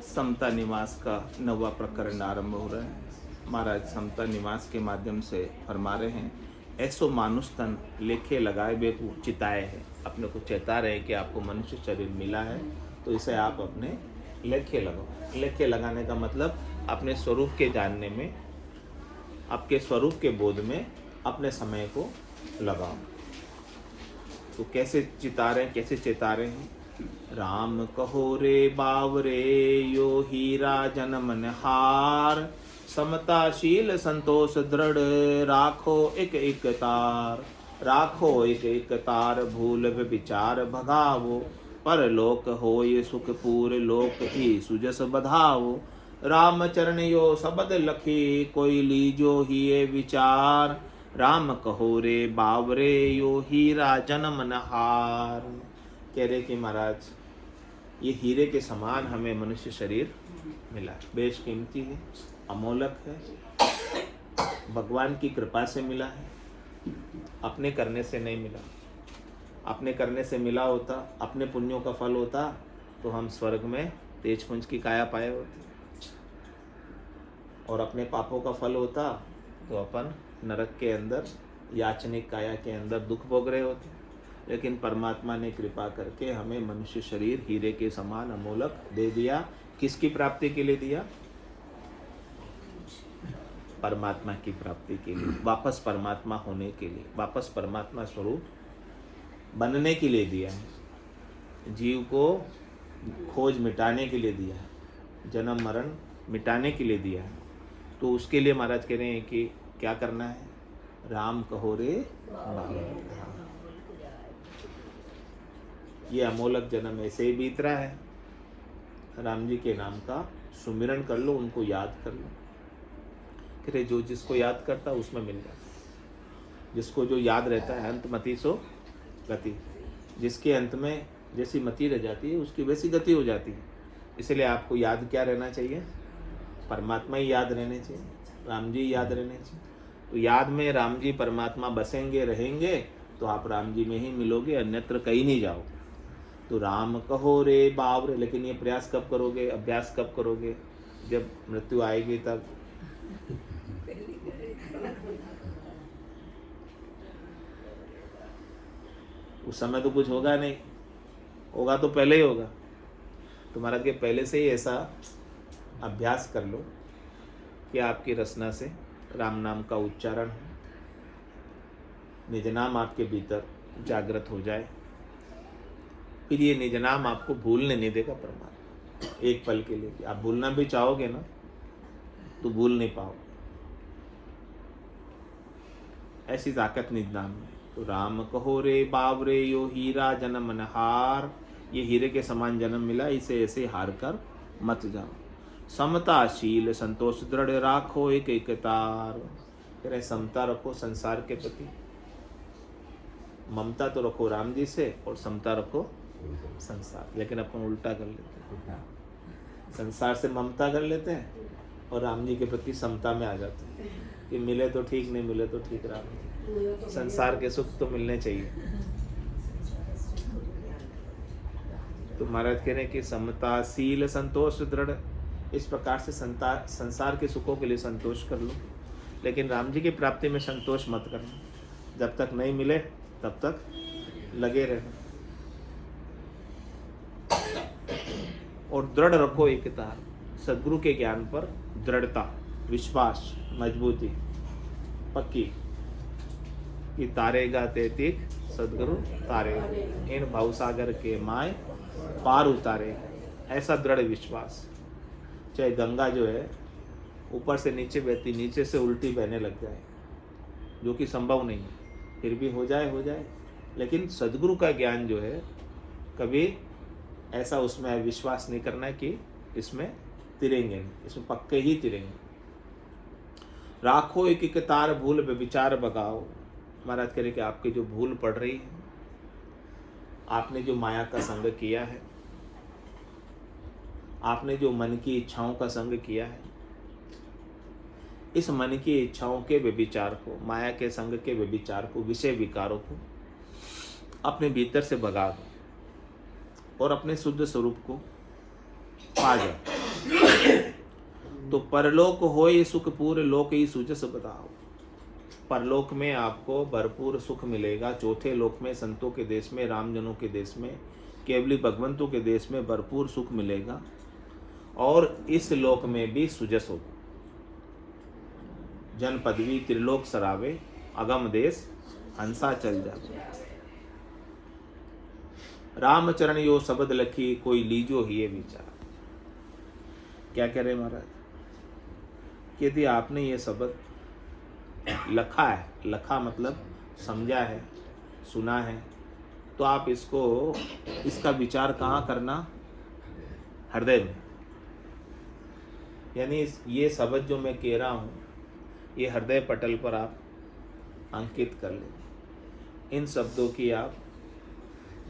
समता निवास का 9वां प्रकरण आरंभ हो रहा है। महाराज समता निवास के माध्यम से फरमा रहे हैं, ऐसो मानुष तन लेखे लगाए बेकू चिताए है। अपने को चेता रहे कि आपको मनुष्य शरीर मिला है, तो इसे आप अपने लेखे लगाओ। लेखे लगाने का मतलब अपने स्वरूप के जानने में, आपके स्वरूप के बोध में अपने समय को लगाओ। तो कैसे चिता रहे हैं, कैसे चेता रहे हैं? राम कहो रे बावरे यो हीरा जनमन हार, समताशील संतोष दृढ़ राखो एक एक तार। राखो एक एक तार भूल विचार भगावो, परलोक होय सुख पूर लोक ही सुजस बधावो। राम चरण यो शब्द लखी कोई लीजो ही ये विचार, राम कहो रे बावरे यो हीरा जनमन हार। कह रहे कि महाराज ये हीरे के समान हमें मनुष्य शरीर मिला, बेशकीमती है, अमोलक है, भगवान की कृपा से मिला है, अपने करने से नहीं मिला। अपने करने से मिला होता, अपने पुण्यों का फल होता, तो हम स्वर्ग में तेजपुंज की काया पाए होते, और अपने पापों का फल होता तो अपन नरक के अंदर याचनिक काया के अंदर दुख भोग रहे होते। लेकिन परमात्मा ने कृपा करके हमें मनुष्य शरीर हीरे के समान अमोलक दे दिया। किसकी प्राप्ति के लिए दिया? परमात्मा की प्राप्ति के लिए, वापस परमात्मा होने के लिए, वापस परमात्मा स्वरूप बनने के लिए दिया है। जीव को खोज मिटाने के लिए दिया है, जन्म मरण मिटाने के लिए दिया है। तो उसके लिए महाराज कह रहे हैं कि क्या करना है? राम कहो रे बावरे। ये अमोलक जन्म ऐसे ही बीत रहा है। राम जी के नाम का सुमिरन कर लो, उनको याद कर लो। कह रहे जो जिसको याद करता उसमें मिल जाता। जिसको जो याद रहता है, अंत मति सो गति। जिसके अंत में जैसी मति रह जाती है उसकी वैसी गति हो जाती है। इसलिए आपको याद क्या रहना चाहिए? परमात्मा ही याद रहने चाहिए, राम जी याद रहने चाहिए। तो याद में राम जी परमात्मा बसेंगे, रहेंगे, तो आप राम जी में ही मिलोगे, अन्यत्र कहीं नहीं जाओ। तो राम कहो रे बावरे। लेकिन ये प्रयास कब करोगे, अभ्यास कब करोगे? जब मृत्यु आएगी तब। उस समय तो कुछ होगा नहीं, होगा तो पहले ही होगा। तो महाराज के पहले से ही ऐसा अभ्यास कर लो कि आपकी रसना से राम नाम का उच्चारण हो, निज नाम आपके भीतर जागृत हो जाए। फिर ये निज नाम आपको भूलने नहीं देगा परमात्मा, एक पल के लिए भी। आप भूलना भी चाहोगे ना तो भूल नहीं पाओ, ऐसी ताकत निज नाम में। तो राम कहो रे बावरे यो हीरा जन्म हार। ये हीरे के समान जन्म मिला, इसे ऐसे हार कर मत जाओ। समताशील संतोष दृढ़ राखो एक एक तार। कह रहे समता रखो संसार के प्रति, ममता तो रखो राम जी से और समता रखो संसार। लेकिन अपन उल्टा कर लेते हैं, संसार से ममता कर लेते हैं और राम जी के प्रति समता में आ जाते हैं कि मिले तो ठीक, नहीं मिले तो ठीक। राम जी संसार के सुख तो मिलने चाहिए। तो महाराज कह रहे हैं कि समताशील संतोष दृढ़, इस प्रकार से संसार के सुखों के लिए संतोष कर लो, लेकिन राम जी की प्राप्ति में संतोष मत करना। जब तक नहीं मिले तब तक लगे रहना, और दृढ़ रखो एक तार। सद्गुरु के ज्ञान पर दृढ़ता, विश्वास, मजबूती पक्की कि तारेगा तेतिक सद्गुरु तारेगा, इन भवसागर के माय पार उतारे। ऐसा दृढ़ विश्वास। चाहे गंगा जो है ऊपर से नीचे बहती, नीचे से उल्टी बहने लग जाए, जो कि संभव नहीं है, फिर भी हो जाए, लेकिन सद्गुरु का ज्ञान जो है कभी ऐसा उसमें विश्वास नहीं करना है कि इसमें तिरेंगे नहीं, इसमें पक्के ही तिरेंगे। राखो एक एक तार भूल विचार भगाओ। महाराज कह रहे कि आपकी जो भूल पड़ रही है, आपने जो माया का संग किया है, आपने जो मन की इच्छाओं का संग किया है, इस मन की इच्छाओं के व्यभिचार को, माया के संग के व्यभिचार को, विषय विकारों को अपने भीतर से भगा दो और अपने शुद्ध स्वरूप को पा जाओ। तो परलोक हो ये सुख पूर्ण लोक ही सुजस बताओ। परलोक में आपको भरपूर सुख मिलेगा। चौथे लोक में, संतों के देश में, रामजनों के देश में, केवली भगवंतों के देश में भरपूर सुख मिलेगा। और इस लोक में भी सुजस हो। जन पदवी त्रिलोक सरावे, अगम देश हंसा चल जावे। रामचरण यो शब्द लखी, कोई लीजो ही ये विचार। क्या कह रहे महाराज? यदि आपने ये शब्द लखा है, लखा मतलब समझा है, सुना है, तो आप इसका विचार कहाँ करना? हृदय में। यानी ये शब्द जो मैं कह रहा हूँ, ये हृदय पटल पर आप अंकित कर लें। इन शब्दों की आप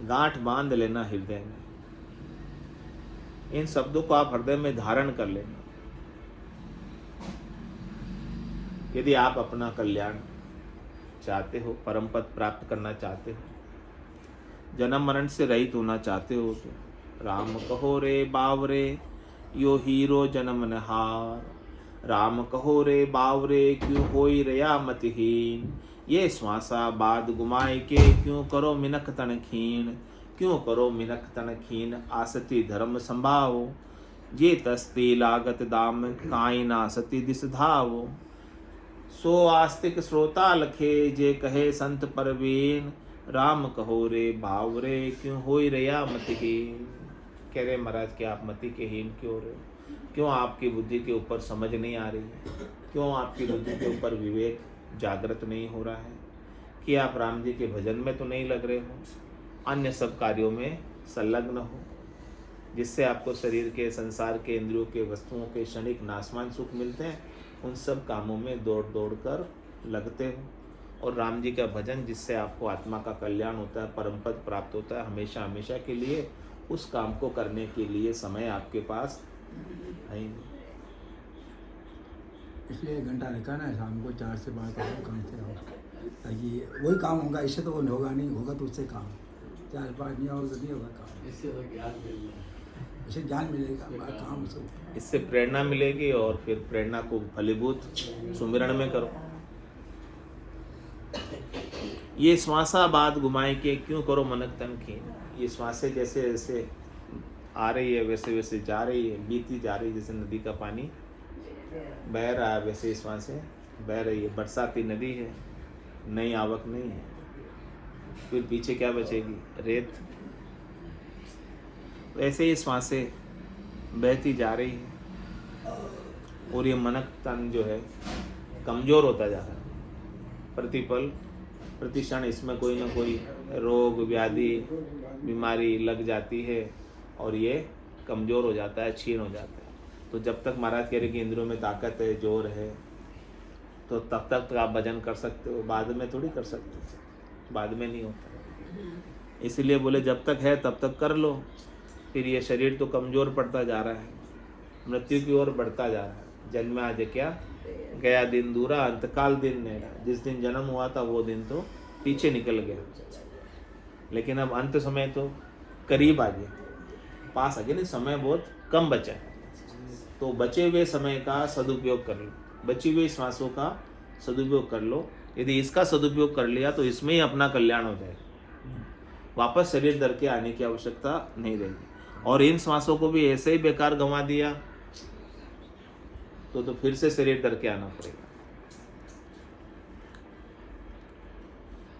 गांठ बांध लेना हृदय में। इन शब्दों को आप हृदय में धारण कर लेना। यदि आप अपना कल्याण चाहते हो, परम पद प्राप्त करना चाहते हो, जन्म मरण से रहित होना चाहते हो, तो राम कहो रे बावरे यो हीरो जन्म नहार। राम कहो रे बावरे क्यों होई रया मतिहीन। ये श्वासा बाद गुमाए के क्यों करो मिनक तन खीन। क्यों करो मिनक तन खीन, आसती धर्म संभावो। ये तस्ती लागत दाम काई नासती दिस धावो। सो आस्तिक श्रोता लखे, जे कहे संत परवीन। राम कहो रे बावरे क्यों होई रया मतिहीन। कह रहे महाराज कि आप मति के हीन क्यों रहे हो? क्यों आपकी बुद्धि के ऊपर समझ नहीं आ रही है? क्यों आपकी बुद्धि के ऊपर विवेक जागृत नहीं हो रहा है? कि आप राम जी के भजन में तो नहीं लग रहे हो, अन्य सब कार्यों में संलग्न हो, जिससे आपको शरीर के, संसार के, इंद्रियों के, वस्तुओं के क्षणिक नाशवान सुख मिलते हैं, उन सब कामों में दौड़ दौड़ कर लगते हो। और राम जी का भजन, जिससे आपको आत्मा का कल्याण होता है, परम पद प्राप्त होता है, हमेशा हमेशा के लिए, उस काम को करने के लिए समय आपके पास है ही नहीं। इसलिए 1 घंटा रखा ना, शाम को 4 से 5 काम से रहो, ताकि वही काम होगा। इससे तो वो होगा नहीं, होगा तो उससे काम 4-5 नहीं होगा तो नहीं होगा काम। इससे तो ज्ञान मिलेगा, इससे ज्ञान मिलेगा, काम से इससे प्रेरणा मिलेगी। और फिर प्रेरणा को फलीभूत सुमिरण में करो। ये श्वासा बाद घुमाए के क्यों करो मनक तन खीन। ये श्वासें जैसे जैसे आ रही है, वैसे वैसे जा रही है, बीती जा रही है। जैसे नदी का पानी बह रहा है, वैसे श्वासें बह रही है। बरसाती नदी है, नई आवक नहीं है, फिर पीछे क्या बचेगी? रेत। ऐसे ही श्वासें बहती जा रही है और ये मनक तन जो है कमज़ोर होता जा रहा है। प्रतिपल प्रतिक्षण इसमें कोई ना कोई रोग व्याधि बीमारी लग जाती है और ये कमज़ोर हो जाता है, क्षीण हो जाता है। तो जब तक महाराज कह रहे कि इंद्रियों में ताकत है, जोर है, तो तब तक तो आप भजन कर सकते हो। बाद में थोड़ी कर सकते हो, बाद में नहीं होता। इसलिए बोले जब तक है तब तक कर लो। फिर ये शरीर तो कमज़ोर पड़ता जा रहा है, मृत्यु की ओर बढ़ता जा रहा है। जन्म आज क्या गया दिन दूरा, अंतकाल दिन नेड़ा। जिस दिन जन्म हुआ था वो दिन तो पीछे निकल गया, लेकिन अब अंत समय तो करीब आ गया, पास आ गया। नहीं, समय बहुत कम बचा है। तो बचे हुए समय का सदुपयोग कर लो, बची हुई श्वासों का सदुपयोग कर लो। यदि इसका सदुपयोग कर लिया तो इसमें ही अपना कल्याण हो जाएगा। वापस शरीर धर के आने की आवश्यकता नहीं रहेगी। और इन श्वासों को भी ऐसे ही बेकार गंवा दिया तो फिर से शरीर धर के आना पड़ेगा।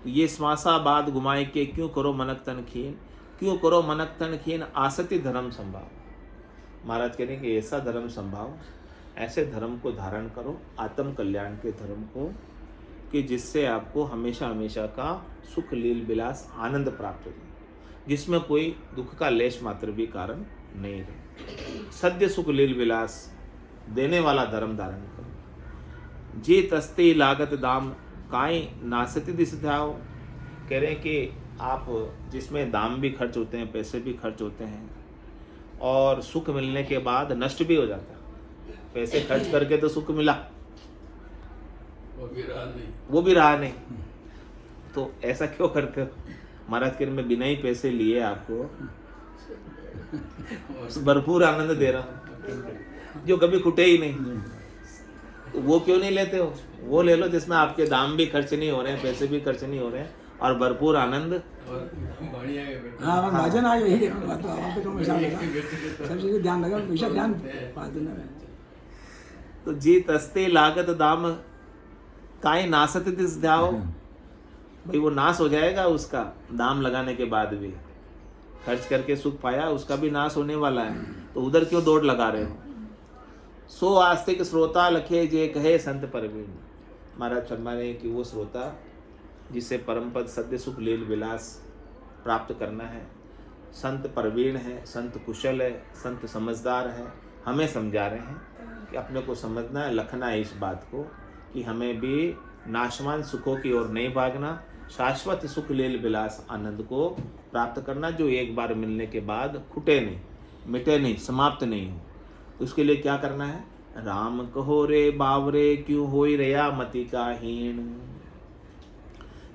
ये श्वासा बाद घुमाए के क्यों करो मनक तन खीन। क्यों करो मनक तन खीन, आसति धर्म संभाव। महाराज कह रहे हैं कि ऐसा धर्म संभाव, ऐसे धर्म को धारण करो, आत्म कल्याण के धर्म को, कि जिससे आपको हमेशा हमेशा का सुख लील विलास आनंद प्राप्त हो जाए, जिसमें कोई दुख का लेश मात्र भी कारण नहीं रहे। सद्य सुख लील विलास देने वाला धर्म धारण करो। जी तस्ती लागत दाम काई नासती दिस धाव। कह रहे हैं कि आप जिसमें दाम भी खर्च होते हैं, पैसे भी खर्च होते हैं, और सुख मिलने के बाद नष्ट भी हो जाता है। पैसे खर्च करके तो सुख मिला, वो भी रहा नहीं। तो ऐसा क्यों करते हो? महाराज कह रहे मैं बिना ही पैसे लिए आपको भरपूर आनंद दे रहा हूँ जो कभी खुटे ही नहीं। तो वो क्यों नहीं लेते हो? वो ले लो जिसमें आपके दाम भी खर्च नहीं हो रहे हैं, पैसे भी खर्च नहीं हो रहे हैं और भरपूर आनंद। हाँ भजन आ यही सब चीज़ ध्यान लगा, पैसा ध्यान फालतू ना। तो जी तस्ते लागत दाम काई नासत दिस ध्याओ, भाई वो नाश हो जाएगा उसका दाम लगाने के बाद भी। खर्च करके सुख पाया उसका भी नाश होने वाला है, तो उधर क्यों दौड़ लगा रहे हो? सो आस्तिक श्रोता लखे जे कहे संत परवीन। महाराज फरमा रहे कि वो श्रोता जिसे परम पद सद्य सुख लील विलास प्राप्त करना है, संत परवीन है, संत कुशल है, संत समझदार है, हमें समझा रहे हैं कि अपने को समझना है, लखना है इस बात को कि हमें भी नाशवान सुखों की ओर नहीं भागना, शाश्वत सुख लील विलास आनंद को प्राप्त करना जो एक बार मिलने के बाद खुटे नहीं, मिटे नहीं, समाप्त नहीं हो। उसके लिए क्या करना है? राम कहो रे बावरे क्यों होई रया मति का हीन,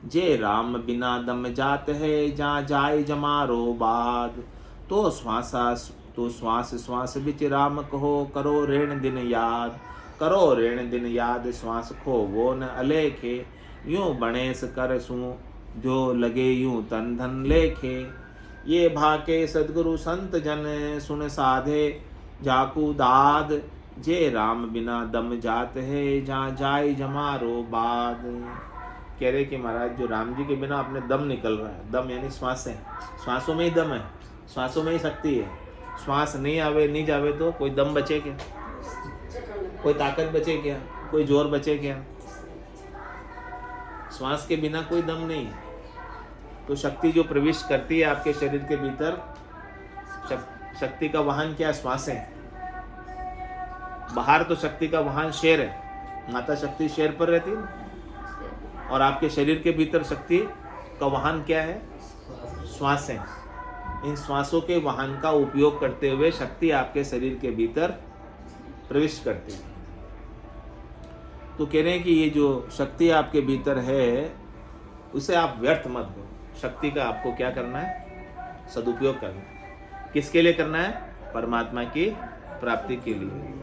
जे राम बिना दम जात है जहाँ जाए जमारो बाद, तो श्वास श्वास बिच राम कहो करो ऋण दिन याद, करो ऋण दिन याद श्वास खो वो न अलेखे, यूं बणेस कर सू जो लगे यूं तन धन लेखे, ये भाके सद्गुरु संत जन सुन साधे जाकू दाद, जे राम बिना दम जात है जहाँ जाए जमारो बाद। कह रहे कि महाराज जो राम जी के बिना अपने दम निकल रहा है, दम यानी श्वासें, श्वासों में ही दम है, श्वासों में ही शक्ति है। श्वास नहीं आवे नहीं जावे तो कोई दम बचे क्या, कोई ताकत बचे क्या, कोई जोर बचे क्या? श्वास के बिना कोई दम नहीं है। तो शक्ति जो प्रवेश करती है आपके शरीर के भीतर, शक्ति का वाहन क्या? श्वास है। बाहर तो शक्ति का वाहन शेर है, माता शक्ति शेर पर रहती है, और आपके शरीर के भीतर शक्ति का वाहन क्या है? श्वास है। इन श्वासों के वाहन का उपयोग करते हुए शक्ति आपके शरीर के भीतर प्रवेश करती है। तो कह रहे हैं कि ये जो शक्ति आपके भीतर है उसे आप व्यर्थ मत दो। शक्ति का आपको क्या करना है? सदुपयोग करना है। किसके लिए करना है? परमात्मा की प्राप्ति के लिए।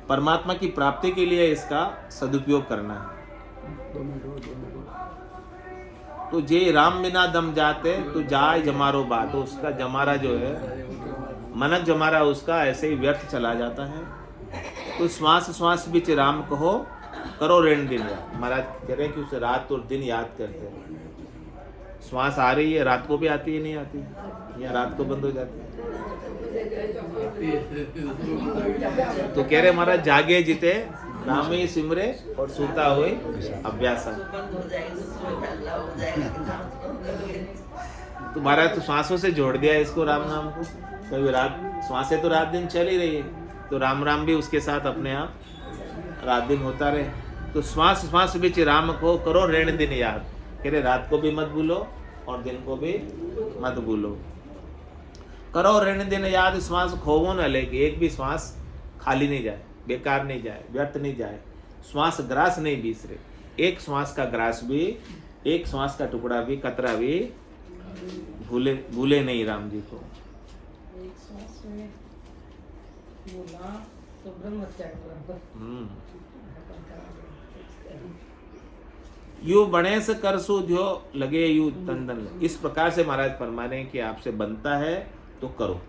परमात्मा की प्राप्ति के लिए इसका सदुपयोग करना है। तो जे राम बिना दम जाते तो जाए जमारो बात, तो उसका जमारा जो है, मनक जमारा उसका ऐसे ही व्यर्थ चला जाता है। तो श्वास श्वास बीच राम कहो करो ऋण दिन याद। महाराज कह रहे हैं कि उसे रात और दिन याद करते हैं। श्वास आ रही है, रात को भी आती है नहीं आती है, या रात को बंद हो जाती है। तो कह रहे महाराज जागे जिते राम ही सिमरे और सूता हुए अभ्यास। तो महाराज तो श्वासों से जोड़ दिया इसको, राम नाम को। कभी रात श्वासें तो रात दिन चल ही रही है, तो राम राम भी उसके साथ अपने आप रात दिन होता रहे। तो श्वास श्वास बीच राम को करो ऋण दिन याद। कह रहे रात को भी मत भूलो और दिन को भी मत भूलो। करो ऋण दिन याद श्वास खोवो न लेके, एक भी श्वास खाली नहीं जाए, बेकार नहीं जाए, व्यर्थ नहीं जाए। श्वास ग्रास नहीं बिसरे, एक श्वास का ग्रास भी, एक श्वास का टुकड़ा भी, कतरा भी भूले नहीं राम जी को। एक श्वास में बोला तो ब्रह्मचारी बराबर। यू बणेस कर सुध्यो लगे यू तंदन। इस प्रकार से महाराज फरमा रहे हैं कि आपसे बनता है तो करो।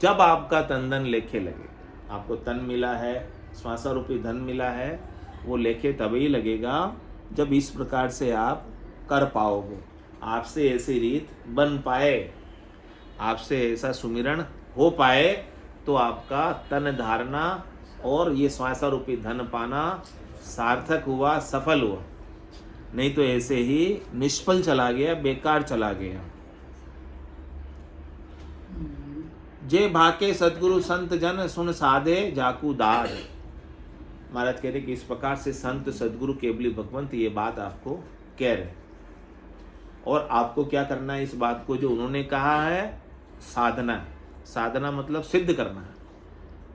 जब आपका तंदन लेखे लगे, आपको तन मिला है, श्वासा रूपी धन मिला है, वो लेखे तभी लगेगा जब इस प्रकार से आप कर पाओगे। आपसे ऐसी रीत बन पाए, आपसे ऐसा सुमिरन हो पाए, तो आपका तन धारणा और ये श्वासा रूपी धन पाना सार्थक हुआ, सफल हुआ। नहीं तो ऐसे ही निष्फल चला गया, बेकार चला गया। जे भाके सदगुरु संत जन सुन साधे जाकू दाद। महाराज कह रहे कि इस प्रकार से संत सदगुरु केवली भगवंत ये बात आपको कह रहे, और आपको क्या करना है? इस बात को जो उन्होंने कहा है साधना। साधना मतलब सिद्ध करना है।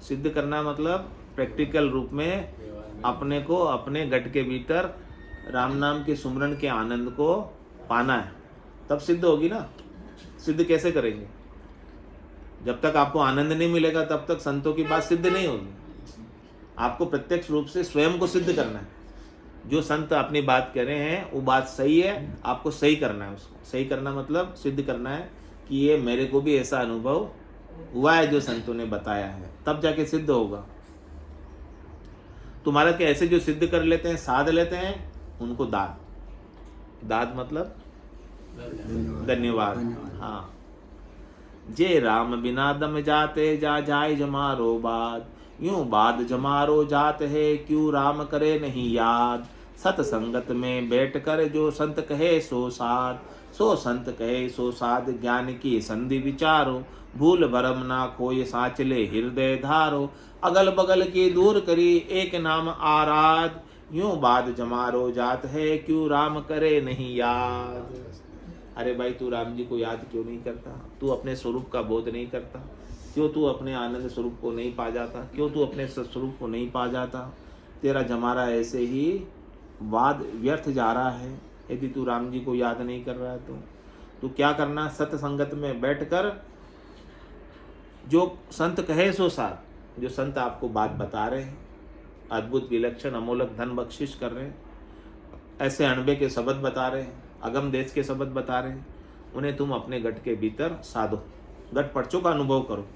सिद्ध करना मतलब प्रैक्टिकल रूप में अपने को अपने गट के भीतर राम नाम के सुमरन के आनंद को पाना है, तब सिद्ध होगी ना। सिद्ध कैसे करेंगे? जब तक आपको आनंद नहीं मिलेगा तब तक संतों की बात सिद्ध नहीं होगी। आपको प्रत्यक्ष रूप से स्वयं को सिद्ध करना है। जो संत अपनी बात कह रहे हैं वो बात सही है, आपको सही करना है। उसको सही करना मतलब सिद्ध करना है कि ये मेरे को भी ऐसा अनुभव हुआ है जो संतों ने बताया है, तब जाके सिद्ध होगा। तुम्हारा क्या ऐसे जो सिद्ध कर लेते हैं, साध लेते हैं, उनको दाद मतलब धन्यवाद। हाँ, जे राम बिना दम जाते जा जाए जमारो बाद, यूं बाद जमारो जात है क्यों राम करे नहीं याद। सतसंगत में बैठ कर जो संत कहे सो साध, सो संत कहे सो साध ज्ञान की संधि विचारो। भूल भरम ना कोई साचले हृदय धारो, अगल बगल की दूर करी एक नाम आराध। यूं बाद जमारो जात है क्यों राम करे नहीं याद। अरे भाई, तू राम जी को याद क्यों नहीं करता? तू अपने स्वरूप का बोध नहीं करता? क्यों तू अपने आनंद स्वरूप को नहीं पा जाता? क्यों तू अपने स्वरूप को नहीं पा जाता? तेरा जमारा ऐसे ही वाद व्यर्थ जा रहा है यदि तू राम जी को याद नहीं कर रहा है। तो क्या करना? सत्संगत में बैठकर जो संत कहे सो साथ, जो संत आपको बात बता रहे हैं, अद्भुत विलक्षण अमोलक धन बख्शिश कर रहे हैं, ऐसे अणबे के शब्द बता रहे हैं, अगम देश के शब्द बता रहे हैं, उन्हें तुम अपने गट के भीतर साधो, गट पर्चों का अनुभव करो।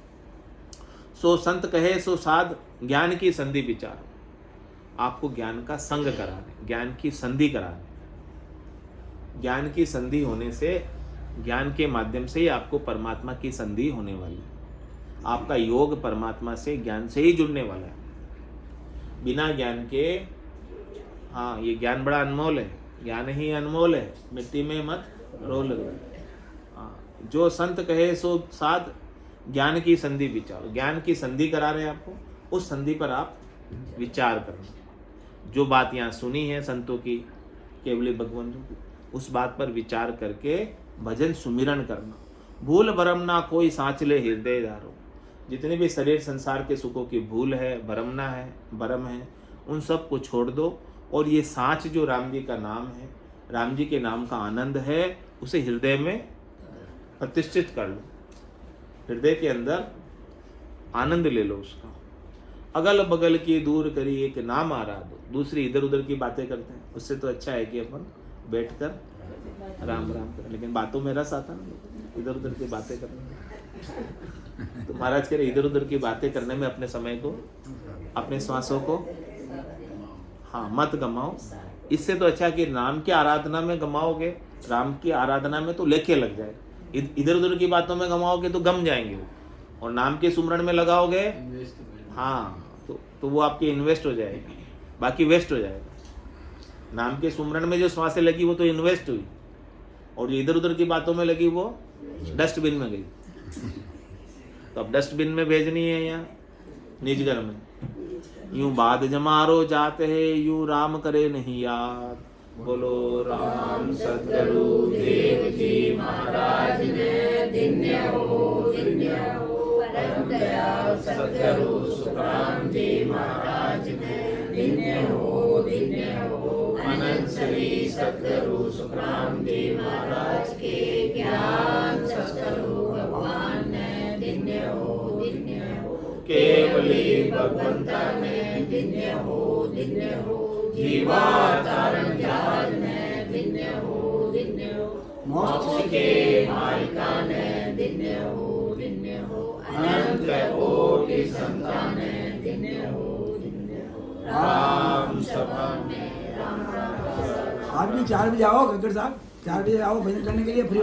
सो संत कहे सो साध ज्ञान की संधि विचारो। आपको ज्ञान का संग करा रहे, ज्ञान की संधि करा रहे। ज्ञान की संधि होने से, ज्ञान के माध्यम से ही आपको परमात्मा की संधि होने वाली है। आपका योग परमात्मा से, ज्ञान से ही जुड़ने वाला है। बिना ज्ञान के, हाँ, ये ज्ञान बड़ा अनमोल है, ज्ञान ही अनमोल है, मिट्टी में मत रोल। हाँ, जो संत कहे सो साध ज्ञान की संधि विचारो। ज्ञान की संधि करा रहे हैं आपको, उस संधि पर आप विचार करना। जो बात यहाँ सुनी है संतों की, केवली भगवंतों की, उस बात पर विचार करके भजन सुमिरन करना। भूल भरम ना कोई साँचले हृदय धारो। जितने भी शरीर संसार के सुखों की भूल है, भरमना है, भरम है, उन सब को छोड़ दो और ये सांच जो राम जी का नाम है, राम जी के नाम का आनंद है, उसे हृदय में प्रतिष्ठित कर लो। हृदय के अंदर आनंद ले लो उसका। अगल बगल की दूर करी एक नाम आ रहा दो। दूसरी इधर उधर की बातें करते हैं, उससे तो अच्छा है कि अपन बैठकर राम राम करें। लेकिन बातों में रस आता ना, इधर उधर की बातें करने में। तो महाराज कह रहे इधर उधर की बातें करने में अपने समय को, अपने श्वासों को, हाँ, मत गमाओ। इससे तो अच्छा कि राम की आराधना में गमाओगे, राम की आराधना में तो लेके लग जाए। इधर उधर की बातों में गमाओगे तो गम जाएंगे वो, और नाम के सुमरन में लगाओगे, हाँ, तो वो आपके इन्वेस्ट हो जाएगा, बाकी वेस्ट हो जाएगा। नाम के सुमरन में जो श्वासें लगी वो तो इन्वेस्ट हुई, और जो इधर उधर की बातों में लगी वो डस्टबिन में गई। तो अब डस्टबिन में भेजनी है या निज घर में। यूं बाद जमारो जाते है यूं राम करे नहीं याद। बोलो राम सद्गुरु देव जी महाराज ने धन्य हो परम दयाल सद्गुरु सुखराम जी महाराज ने धन्य हो अनंत श्री सद्गुरु सुखराम जी महाराज के ज्ञान सद्गुरु भगवान ने धन्य हो केवली भगवंता ने धन्य हो जीवावतारण जहाज ने धन्य हो मोक्ष के मालिका ने धन्य हो अनंत कोटि संतान ने धन्य हो राम सभा में राम। आप भी 4 बजे आओ, गग्गर साहब 4 बजे आओ भजन करने के लिए। फ्री